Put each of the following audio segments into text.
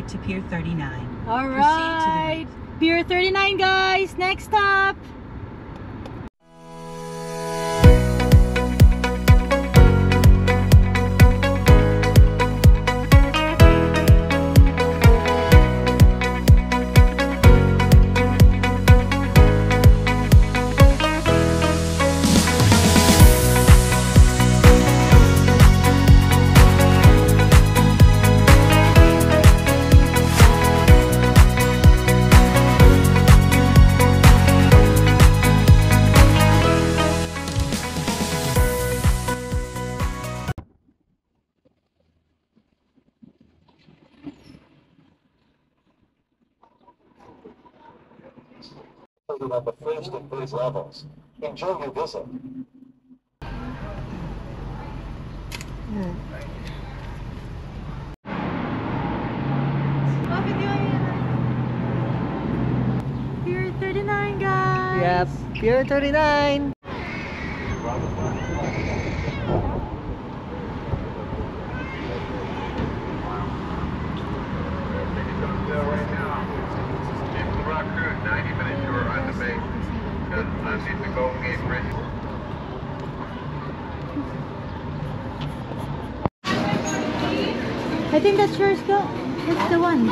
continue to Pier 39. Alright, Pier 39 guys, next stop! On the first of these levels. Enjoy your visit. Pier 39 guys! Yep, Pier 39! I think that's yours, go. That's the one.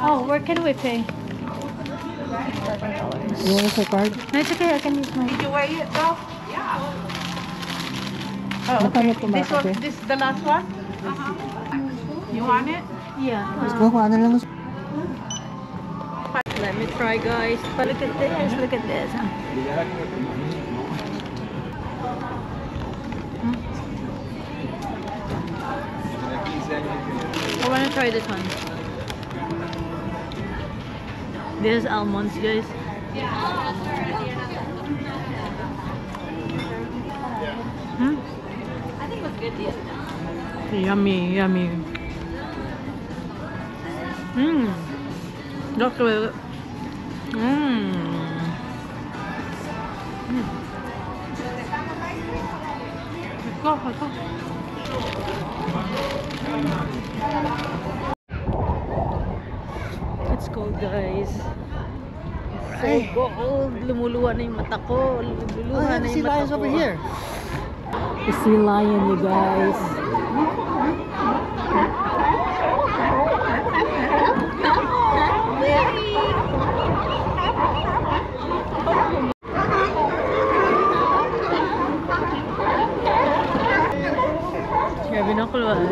Oh, where can we pay? You want to say card? No, it's okay, I can use mine. Did you weigh it though? Yeah. Oh, Magkano okay. po This ba, one, ate? this is the last one? You want it? Yeah. Kung ano lang gusto. Let me try guys. But look at this, look at this. Huh? I want to try this one. This is almonds guys. Hmm? I think it was good deal. Yummy, yummy. Mmm. That's really good. Mmm. Let's go. Let's go guys. So cold. Lumuluha na yung mata ko. Lumuluha na yung mata ko. over here. The sea lion, you guys. Grabe na kulwan.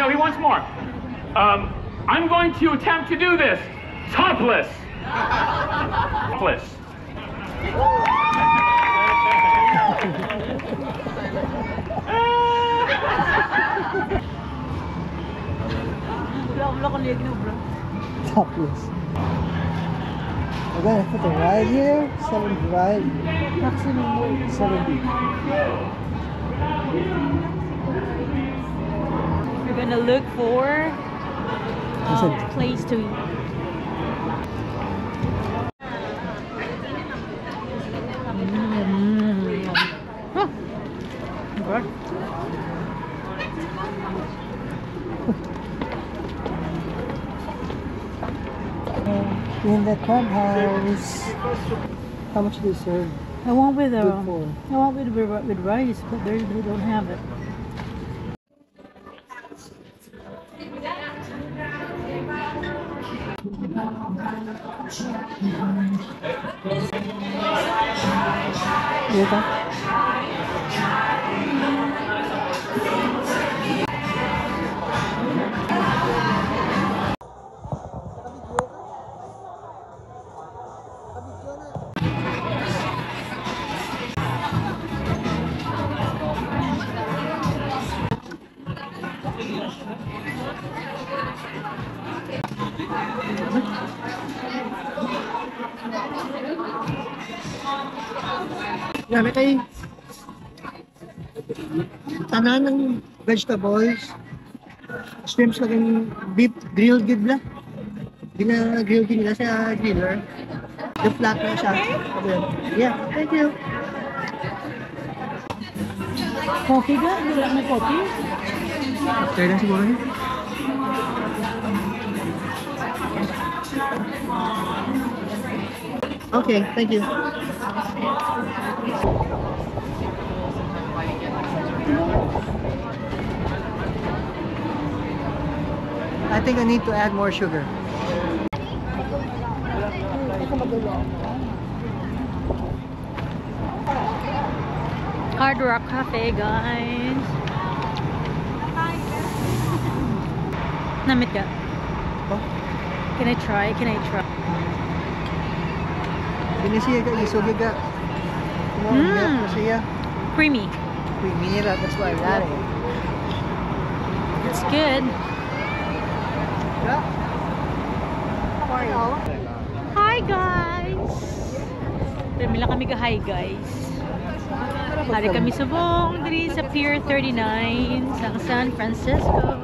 No, he wants more. I'm going to attempt to do this topless. Topless. Topless. We're gonna put the ride here. 70 ride. Maximum 70. We're gonna look for a place to eat. Right? In the clubhouse. How much do you serve? I want with Good for. I want with rice, but they don't have it. Dito? Dami kayo. Tanan ng vegetables. Shrimps laging beef grilled gid la. Gina-grill gid nila sa griller. The flat na siya. Yeah, thank you. Coffee ga? Wala na coffee? Kaya na siguro niya. Okay, thank you. I think I need to add more sugar. Hard Rock Cafe, guys. Namit ka? Oh, Can I try? Can I try? binisiya ka, isogig ka. Milk na siya. Creamy. Creamy nila, that's why I got it. It's good. Yeah. Hi, guys! Pamila kami ka hi, guys. Hari kami subong diri sa Pier 39 sa San Francisco.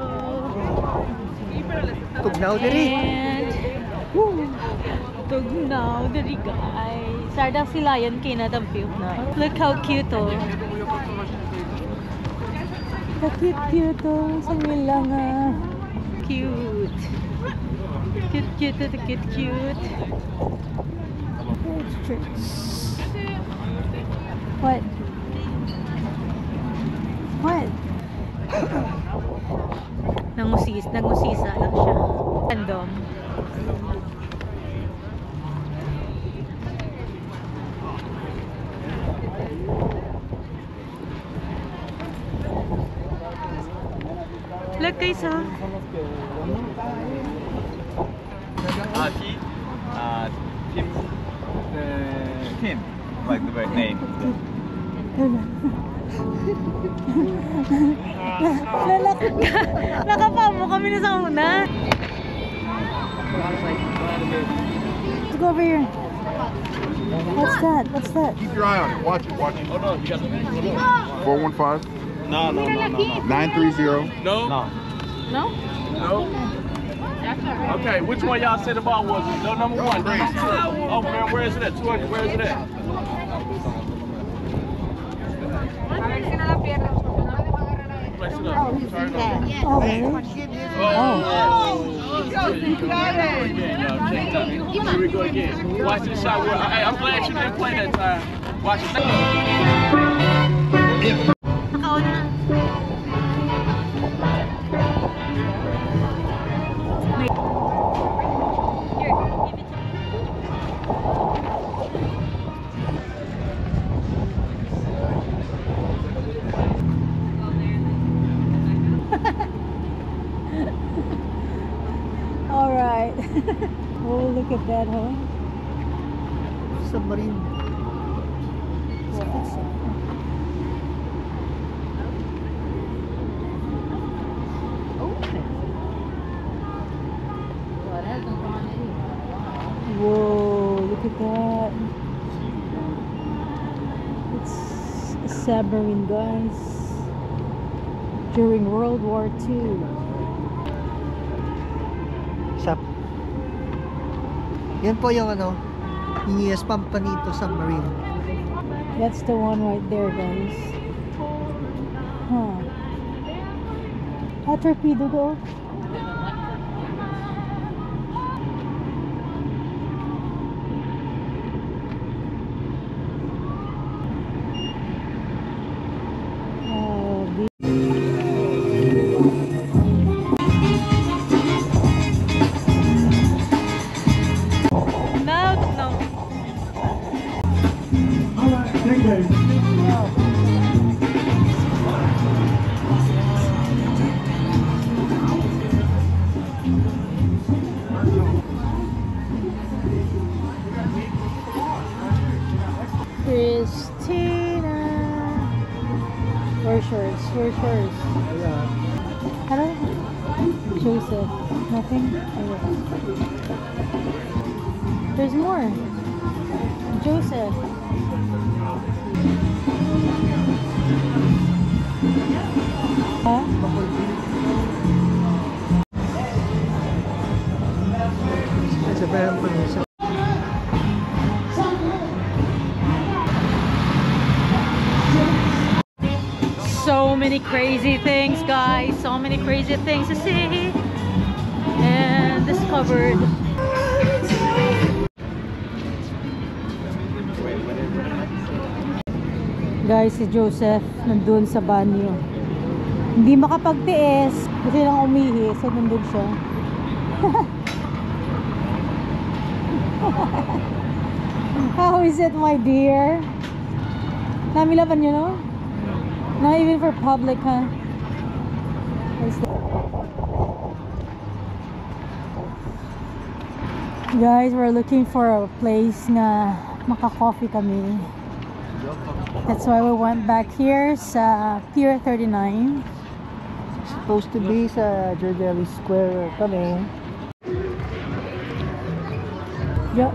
Tugnaw diri. And tugnaw diri, guys. Sardang si Lion kay nadampiyok na. Look how cute, oh. Cute, oh. Sa nila nga. Cute. Cute. What? What? Nangusisa lang siya. Random. Look, guys, oh. Tim, like the right name. Nakapamo kami na sa una. Let's go over here. What's that? What's that? Keep your eye on it. Watch it. Watch it. Oh no, you got the 415 No. 930. No? No? No? Okay, which one y'all said the ball was? No, number one. Oh man, where is it at? 200, where is it at? Place it up. Turn it on. Oh, really? Here we go again. Watch this shot. Hey, I'm glad you didn't play that time. Watch it. Nakauna na. Here, give it to me. All right. Oh, look at that, huh? Submarine. Whoa, look at that. It's a submarine, guys. During World War II. Sap. Yan po yung ano, Inias Pampanito submarine. That's the one right there, guys. torpedo daw. Christina. Where's yours? Where's yours? Hello? Joseph. Nothing? There's more. Joseph. Huh? Sa bayan po niya. So many crazy things, guys. So many crazy things to see and discovered. Guys, si Joseph nandun sa banyo. Hindi makapagtiis. Kasi lang umihi. So, nandun siya. How is it, my dear? Namilaban nyo, no? Not even for public, huh? Guys, we're looking for a place na maka-coffee kami. That's why we went back here sa Pier 39. Supposed to be sa Jordan Square kami. Yup.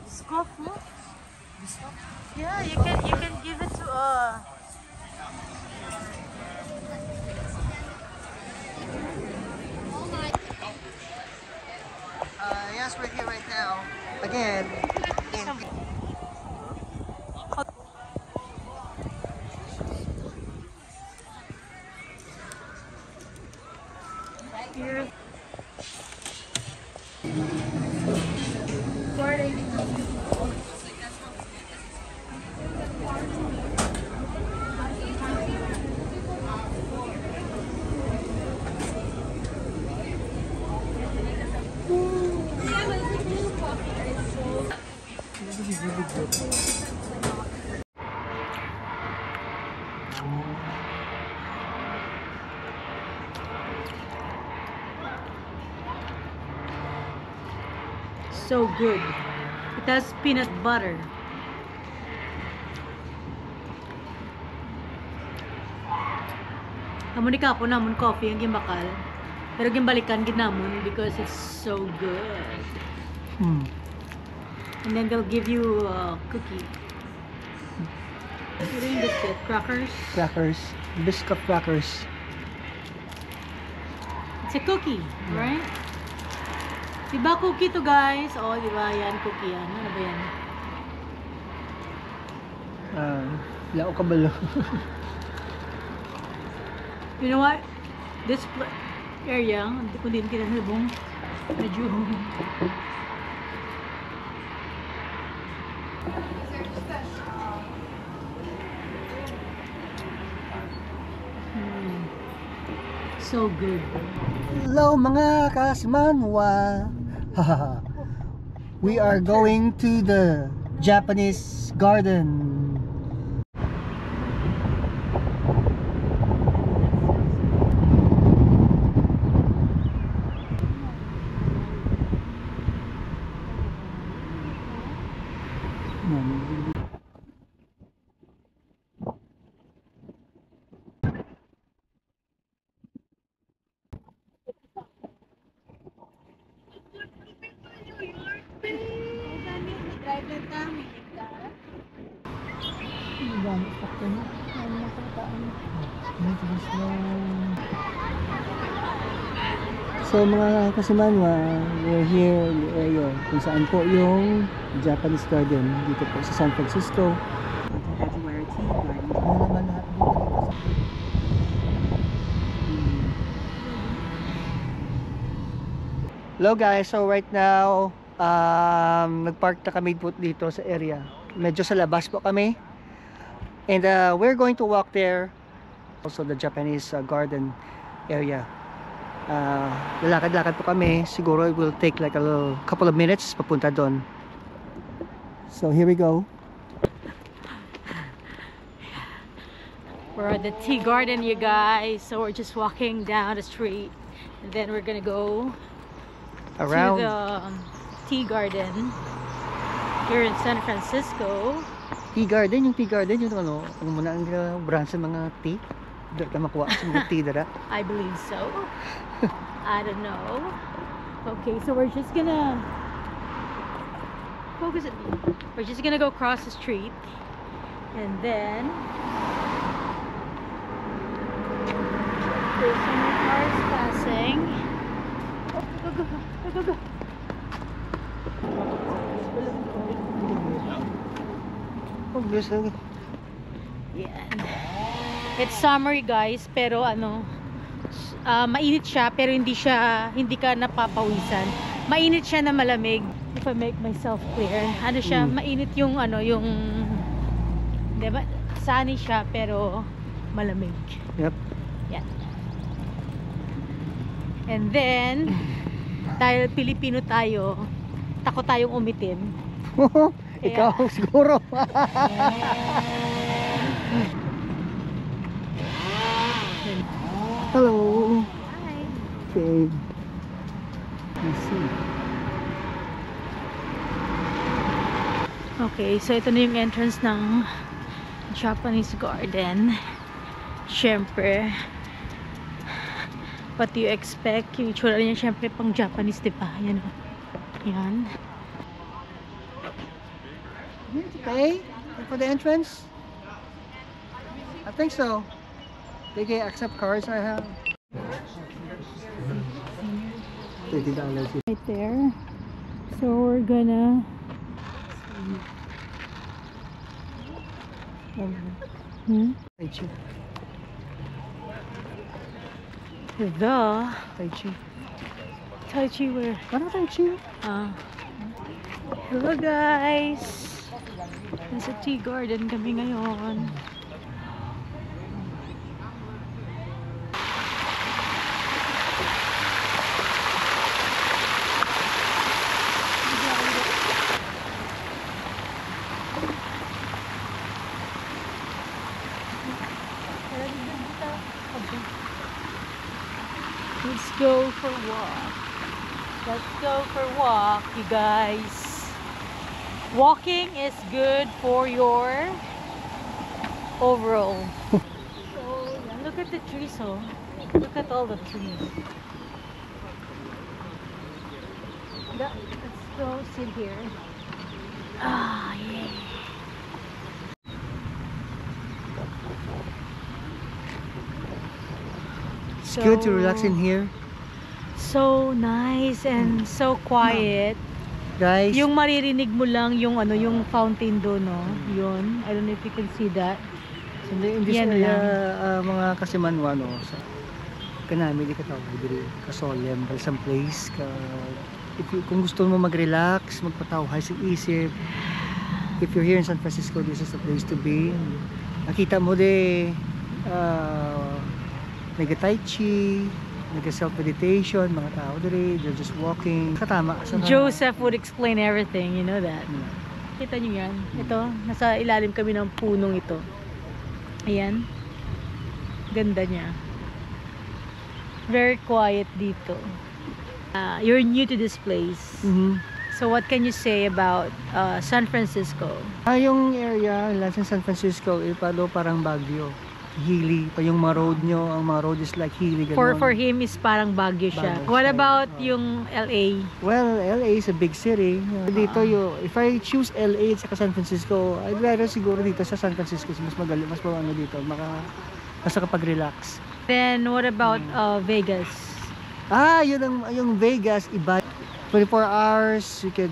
Scoff, no? Yeah, you can give it to Yes, we're here right now. Again, here. So good. It has peanut butter. Amo ni kapo namon coffee ang gimbakal. Pero gimbalikan gid namon because it's so good. And then they'll give you a cookie. What are you biscuit? Crackers? crackers. Biscuit crackers. It's a cookie, right? Diba cookie to, guys? Oh, diba yan, cookie yan. Ano ba yan? Lao kabalo. You know what? This area, kung din kinasalubong, medyo so good. Hello mga kasmanwa. We are going to the Japanese garden. So mga kasimanwa, we're here in the area kung saan po yung Japanese Garden dito po sa San Francisco. Everywhere tea garden. Ano naman lahat dito dito. Hello guys, so right now nagpark na kami po dito sa area. Medyo sa labas po kami. And we're going to walk there. Also the Japanese garden area. Lalakad-lakad po kami. Siguro it will take like a couple of minutes papunta doon. So here we go. We're at the tea garden, you guys. So we're just walking down the street, and then we're gonna go Around. to the tea garden here in San Francisco. Tea garden, yung tea garden, yung ano muna ang brand sa mga tea. Doon ka makuha sa mga tea dara. I believe so. I don't know. Okay, so we're just gonna focus at me. We're just gonna go across the street, and then there's some cars passing. Oh, go, go, go, go, go. Oh, gusto. Yan. It's summer, guys, pero ano, mainit siya, pero hindi ka napapawisan. Mainit siya na malamig. If I make myself clear, ano siya, mainit yung ano, yung, diba, sunny siya, pero malamig. Yep. Yan. And then, dahil Pilipino tayo, takot tayong umitim. Ikaw siguro. Hello. Hi. Okay. Let's see. Okay, so ito na yung entrance ng Japanese garden. Siyempre, what do you expect? Yung itsura niya siyempre pang Japanese, diba? Yan o. Yan. Pay for the entrance? I think so. They can accept cards I have. $30. Right there. So we're gonna Tai Chi. the Tai Chi. Tai Chi where? Ano Tai Chi? Hello guys! Nasa tea garden kami ngayon. Let's go for a walk. Let's go for a walk, you guys. Walking is good for your overall. So, yeah, look at the trees, oh. Look at all the trees. Let's go sit here. Ah, yeah. It's good to relax in here. So nice and so quiet. Guys, Yung maririnig mo lang yung ano, yung fountain doon, no? Yun. I don't know if you can see that. in this yan area, lang. mga kasimanwa, no, sa kanami di ka tawag diri ka solemn ka some place ka kung gusto mo mag-relax, magpatawhay sa isip. If you're here in San Francisco, this is the place to be. Nakita mo de nag-tai chi, nag-self-meditation, mga tao diri, they're just walking. Katama. Joseph would explain everything, you know that. Kita nyo yan? Ito, nasa ilalim kami ng punong ito. Ayan. Ganda niya. Very quiet dito. You're new to this place. So what can you say about San Francisco? Yung area lang sa San Francisco, parang Baguio. Hilly pa yung mga road nyo. Ang mga road is like hilly. For him is parang Baguio siya. Baguio What style. about yung LA? Well, LA is a big city. Dito if I choose LA at saka San Francisco, I'd rather siguro dito sa San Francisco. Mas magaling, mas magano dito. Mas nakapag-relax. Then what about Vegas? Yun yung Vegas, iba. 24 hours, you could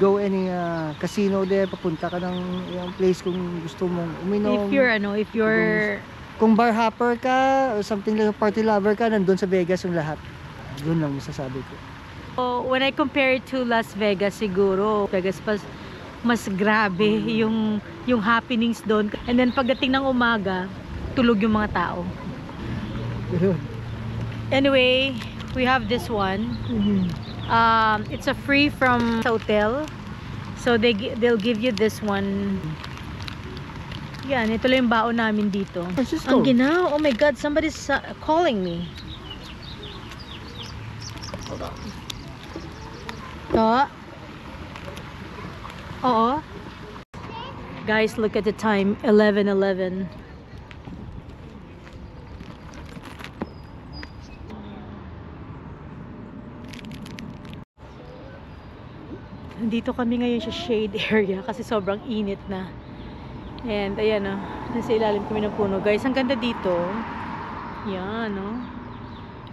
go any casino there, papunta ka ng yung place kung gusto mong uminom. If you're kung bar hopper ka or something like party lover ka, nandun sa Vegas yung lahat. Doon lang masasabi ko. when I compare it to Las Vegas, siguro Vegas mas grabe yung happenings doon. And then pagdating ng umaga, tulog yung mga tao. Anyway, we have this one. It's a free from hotel. So they'll give you this one. Yan, ito lang yung baon namin dito. Francisco. Ang ginaw. Oh my God, somebody's calling me. Hold on. Oo. Guys, look at the time. 11:11. Nandito kami ngayon sa shade area kasi sobrang init na. And ayan o, nasa ilalim kami ng puno. Guys, ang ganda dito. Yan o.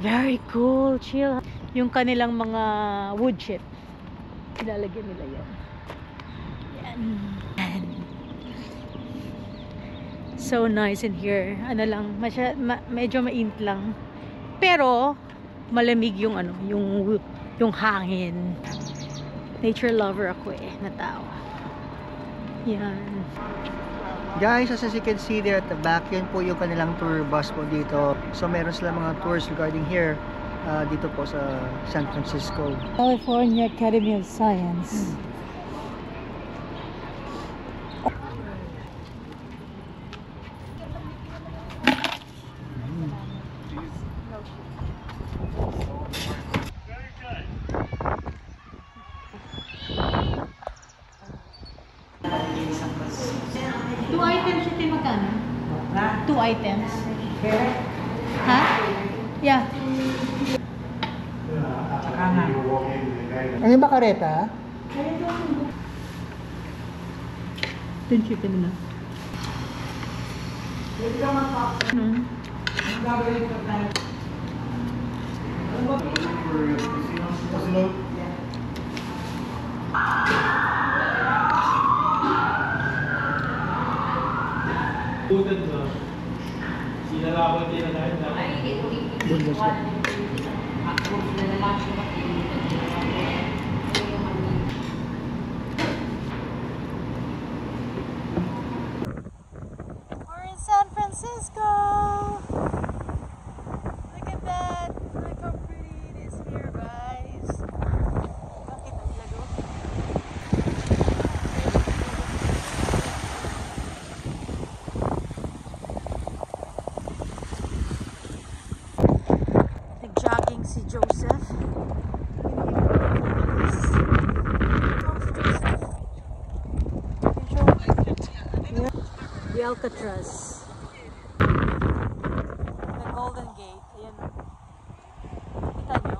Very cool, chill. Yung kanilang mga wood chip. Ilalagyan nila yan. Yan. So nice in here. Ano lang, medyo mainit lang. Pero malamig yung yung hangin. Nature lover ako na tao. Yan. Guys, as you can see there at the back, yun po yung kanilang tour bus po dito. So meron sila mga tours regarding here dito po sa San Francisco. California Academy of Science. Two items ito yung magkano? Two items. Ha? Yeah. Ano yung bakareta? Ito yung chicken na. We're in San Francisco. Look at that. Look how pretty it is here, guys. Bakit ang lago? Nag-jogging si Joseph. The Alcatraz. The Golden Gate. Ayan o. Kita nyo?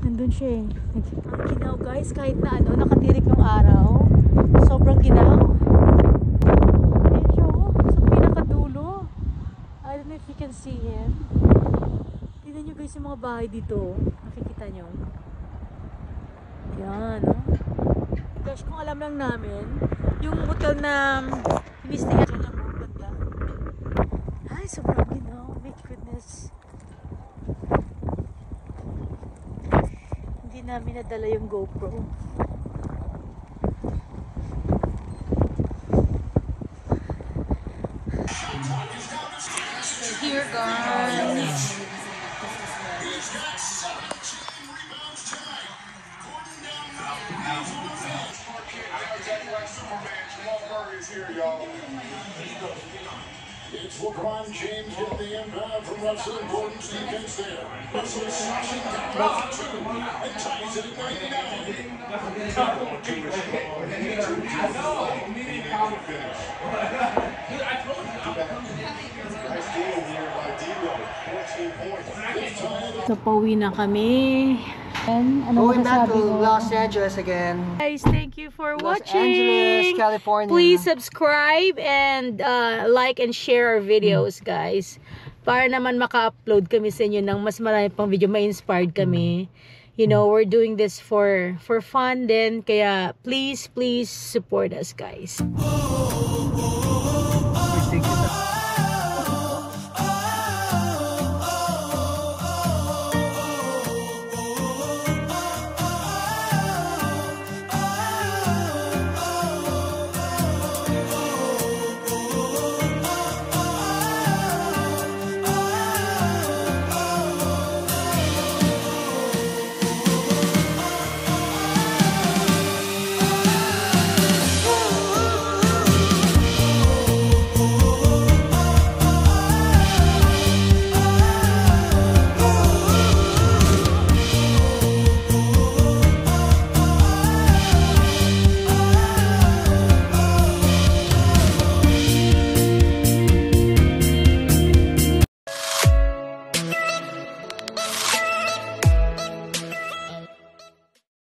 Nandun siya eh. Ang ginaw guys, kahit na nakatirik yung araw. Sobrang ginaw. Ayan siya o. Sa pinakadulo. I don't know if you can see him. Tignan nyo guys yung mga bahay dito. Nakikita nyo. Ayan o. Gosh, kung alam lang namin, yung hotel na inistayan dyan ang ganda. Ay, sobrang ginaw. My goodness. Hindi namin nadala yung GoPro. Here, guys. It's LeBron James getting the inbound from Russell Gordon. Steve Kent's there. Russell slashing down to 2 and ties it at 99. So, pauwi na kami. And, ano Going back to masasabi mo? Los Angeles again. Guys, thank you for Los watching. Angeles, California. Please subscribe and like and share our videos, guys. para naman maka-upload kami sa inyo ng mas marami pang video, ma-inspired kami. You know, we're doing this for fun din, kaya please support us, guys.